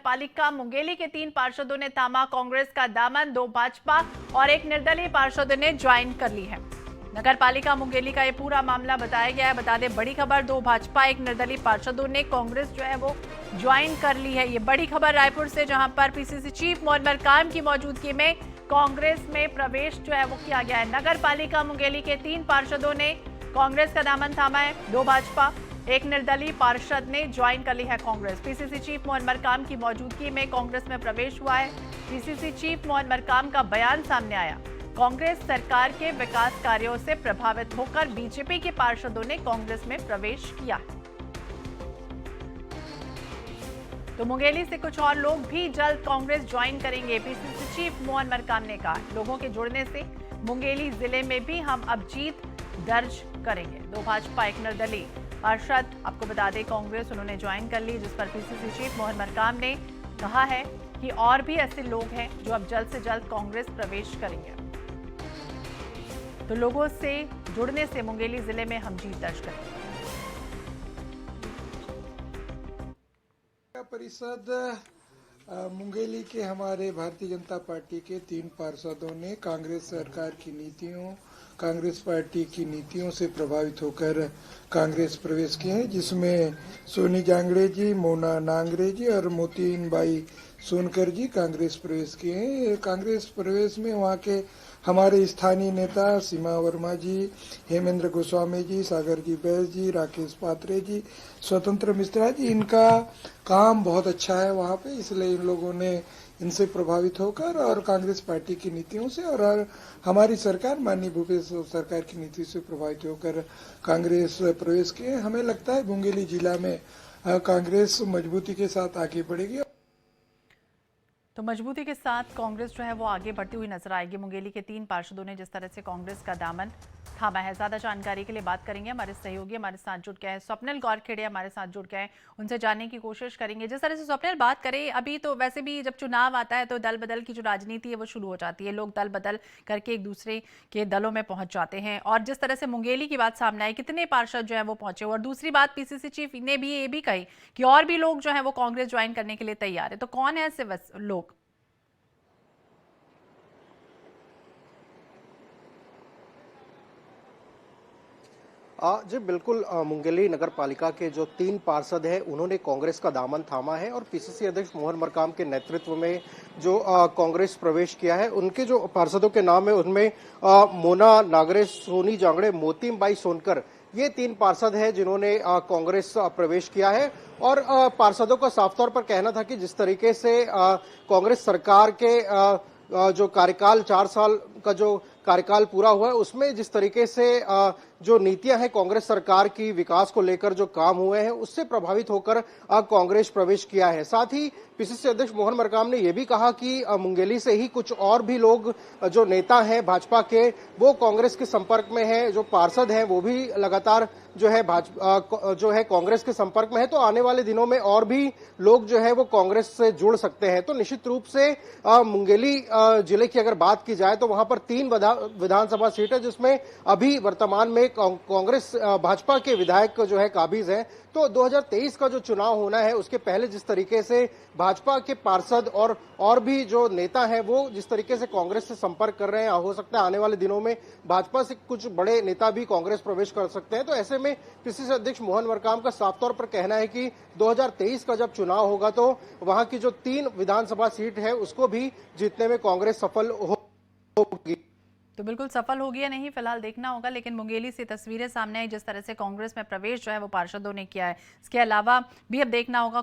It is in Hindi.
पालिका मुंगेली के 3 पार्षदों ने थामा कांग्रेस का दामन, 2 भाजपा और 1 निर्दलीय पार्षदों ने ज्वाइन कर ली है। नगर पालिका मुंगेली का ये पूरा मामला बताया गया है। बता दें, बड़ी खबर, 2 भाजपा 1 निर्दलीय पार्षदों ने कांग्रेस जो है वो ज्वाइन कर ली है। ये बड़ी खबर रायपुर से, जहां पर पीसीसी चीफ मोहन मरकाम की मौजूदगी में कांग्रेस में प्रवेश जो है वो किया गया है। नगर पालिका मुंगेली के 3 पार्षदों ने कांग्रेस का दामन थामा है, 2 भाजपा 1 निर्दलीय पार्षद ने ज्वाइन कर ली है कांग्रेस। पीसीसी चीफ मोहन मरकाम की मौजूदगी में कांग्रेस में प्रवेश हुआ है। पीसीसी चीफ मोहन मरकाम का बयान सामने आया। कांग्रेस सरकार के विकास कार्यों से प्रभावित होकर बीजेपी के पार्षदों ने कांग्रेस में प्रवेश किया है। तो मुंगेली से कुछ और लोग भी जल्द कांग्रेस ज्वाइन करेंगे। पीसीसी चीफ मोहन मरकाम ने कहा, लोगों के जुड़ने से मुंगेली जिले में भी हम अब जीत दर्ज करेंगे। 2 भाजपा 1 निर्दलीय पार्षद, आपको बता दें, कांग्रेस उन्होंने ज्वाइन कर ली, जिस पर पीसीसी चीफ मोहन मरकाम ने कहा है कि और भी ऐसे लोग हैं जो अब जल्द से जल्द कांग्रेस प्रवेश करेंगे। तो लोगों से जुड़ने से मुंगेली जिले में हम जीत दर्ज करेंगे। परिषद मुंगेली के हमारे भारतीय जनता पार्टी के 3 पार्षदों ने कांग्रेस सरकार की नीतियों, कांग्रेस पार्टी की नीतियों से प्रभावित होकर कांग्रेस प्रवेश किए हैं, जिसमें सोनी जांगड़े जी, मोना नांगरे जी और मोतीन बाई सोनकर जी कांग्रेस प्रवेश किए हैं। कांग्रेस प्रवेश में वहाँ के हमारे स्थानीय नेता सीमा वर्मा जी, हेमेंद्र गोस्वामी जी, सागर जी बैस जी, राकेश पात्रे जी, स्वतंत्र मिश्रा जी, इनका काम बहुत अच्छा है वहाँ पे, इसलिए इन लोगों ने इनसे प्रभावित होकर और कांग्रेस पार्टी की नीतियों से और हमारी सरकार माननीय भूपेश सरकार की नीति से प्रभावित होकर कांग्रेस प्रवेश किए। हमें लगता है मुंगेली जिला में कांग्रेस मजबूती के साथ आगे बढ़ेगी। तो मजबूती के साथ कांग्रेस जो है वो आगे बढ़ती हुई नजर आएगी। मुंगेली के 3 पार्षदों ने जिस तरह से कांग्रेस का दामन थामा है। ज्यादा जानकारी के लिए बात करेंगे, हमारे सहयोगी हमारे साथ जुड़ गए हैं, स्वप्निल गौरखेड़े हमारे साथ जुड़ गए हैं, उनसे जानने की कोशिश करेंगे। जिस तरह से स्वप्निल बात करें, अभी तो वैसे भी जब चुनाव आता है तो दल बदल की जो राजनीति है वो शुरू हो जाती है। लोग दल बदल करके एक दूसरे के दलों में पहुंच जाते हैं। और जिस तरह से मुंगेली की बात सामने आई, कितने पार्षद जो है वो पहुंचे, और दूसरी बात पीसीसी चीफ ने भी ये भी कही कि और भी लोग जो है वो कांग्रेस ज्वाइन करने के लिए तैयार है। तो कौन है ऐसे लोग? जी बिल्कुल, मुंगेली नगर पालिका के जो 3 पार्षद हैं उन्होंने कांग्रेस का दामन थामा है और पीसीसी अध्यक्ष मोहन मरकाम के नेतृत्व में जो कांग्रेस प्रवेश किया है, उनके जो पार्षदों के नाम है उनमें मोना नागरे, सोनी जांगड़े, मोतीम बाई सोनकर, ये 3 पार्षद हैं जिन्होंने कांग्रेस प्रवेश किया है। और पार्षदों का साफ तौर पर कहना था कि जिस तरीके से कांग्रेस सरकार के जो कार्यकाल 4 साल का जो कार्यकाल पूरा हुआ है, उसमें जिस तरीके से जो नीतियां हैं कांग्रेस सरकार की विकास को लेकर जो काम हुए हैं, उससे प्रभावित होकर कांग्रेस प्रवेश किया है। साथ ही पीसीसी अध्यक्ष मोहन मरकाम ने यह भी कहा कि मुंगेली से ही कुछ और भी लोग जो नेता हैं भाजपा के, वो कांग्रेस के संपर्क में हैं, जो पार्षद हैं वो भी लगातार जो है जो है कांग्रेस के संपर्क में है। तो आने वाले दिनों में और भी लोग जो है वो कांग्रेस से जुड़ सकते हैं। तो निश्चित रूप से मुंगेली जिले की अगर बात की जाए तो वहां पर 3 विधानसभा सीट है, जिसमें अभी वर्तमान में कांग्रेस भाजपा के विधायक जो है काबिज हैं। तो 2023 का जो चुनाव होना है उसके पहले जिस तरीके से भाजपा के पार्षद और भी जो नेता हैं वो जिस तरीके से कांग्रेस से संपर्क कर रहे हैं, हो सकता है आने वाले दिनों में भाजपा से कुछ बड़े नेता भी कांग्रेस प्रवेश कर सकते हैं। तो ऐसे में पीसीसी अध्यक्ष मोहन मरकाम का साफ तौर पर कहना है कि 2023 का जब चुनाव होगा तो वहां की जो 3 विधानसभा सीट है उसको भी जीतने में कांग्रेस सफल होगी। तो बिल्कुल सफल होगी या नहीं फिलहाल देखना होगा, लेकिन मुंगेली से तस्वीरें सामने आई जिस तरह से कांग्रेस में प्रवेश जो है वो पार्षदों ने किया है। इसके अलावा भी अब देखना होगा